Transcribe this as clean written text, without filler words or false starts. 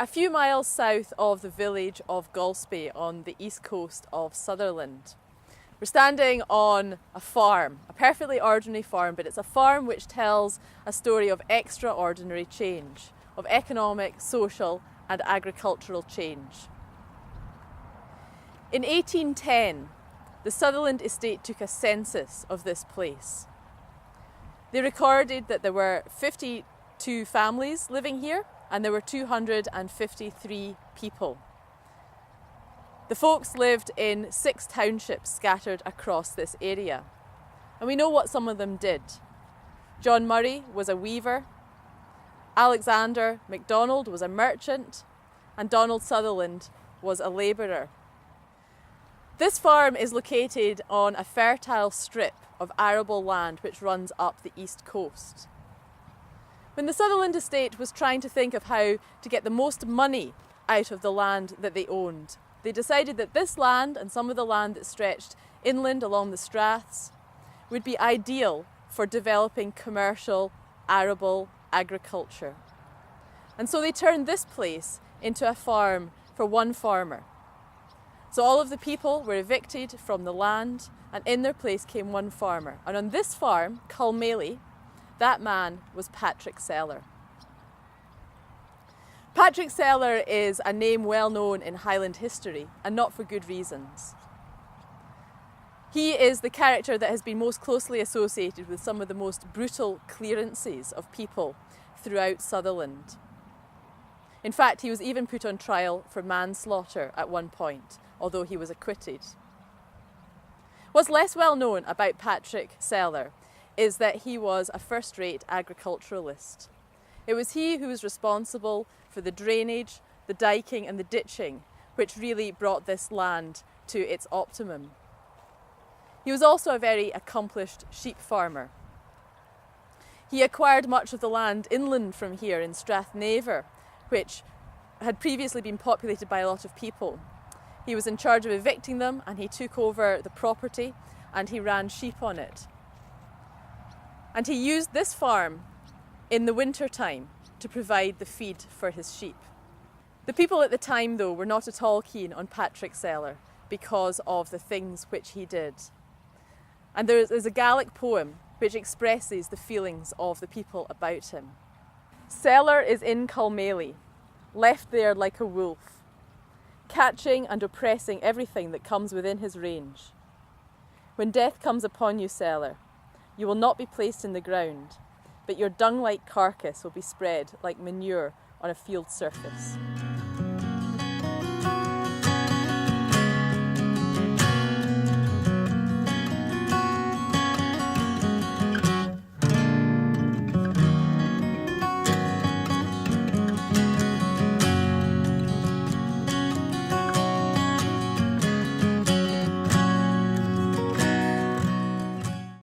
a few miles south of the village of Golspie on the east coast of Sutherland. We're standing on a farm, a perfectly ordinary farm, but it's a farm which tells a story of extraordinary change, of economic, social and agricultural change. In 1810, the Sutherland estate took a census of this place. They recorded that there were 52 families living here and there were 253 people. The folks lived in 6 townships scattered across this area. And we know what some of them did. John Murray was a weaver, Alexander MacDonald was a merchant, and Donald Sutherland was a labourer. This farm is located on a fertile strip of arable land which runs up the east coast. When the Sutherland estate was trying to think of how to get the most money out of the land that they owned, they decided that this land and some of the land that stretched inland along the straths would be ideal for developing commercial arable agriculture. And so they turned this place into a farm for one farmer. So all of the people were evicted from the land and in their place came one farmer. And on this farm, Culmaily, that man was Patrick Sellar. Patrick Sellar is a name well known in Highland history, and not for good reasons. He is the character that has been most closely associated with some of the most brutal clearances of people throughout Sutherland. In fact, he was even put on trial for manslaughter at one point, although he was acquitted. What's less well known about Patrick Sellar is that he was a first-rate agriculturalist. It was he who was responsible for the drainage, the diking and the ditching, which really brought this land to its optimum. He was also a very accomplished sheep farmer. He acquired much of the land inland from here in Strathnaver, which had previously been populated by a lot of people. He was in charge of evicting them and he took over the property and he ran sheep on it. And he used this farm in the winter time to provide the feed for his sheep. The people at the time, though, were not at all keen on Patrick Sellar because of the things which he did. And there is a Gaelic poem which expresses the feelings of the people about him. Sellar is in Culmaily, left there like a wolf, catching and oppressing everything that comes within his range. When death comes upon you, Sellar, you will not be placed in the ground, but your dung-like carcass will be spread like manure on a field surface.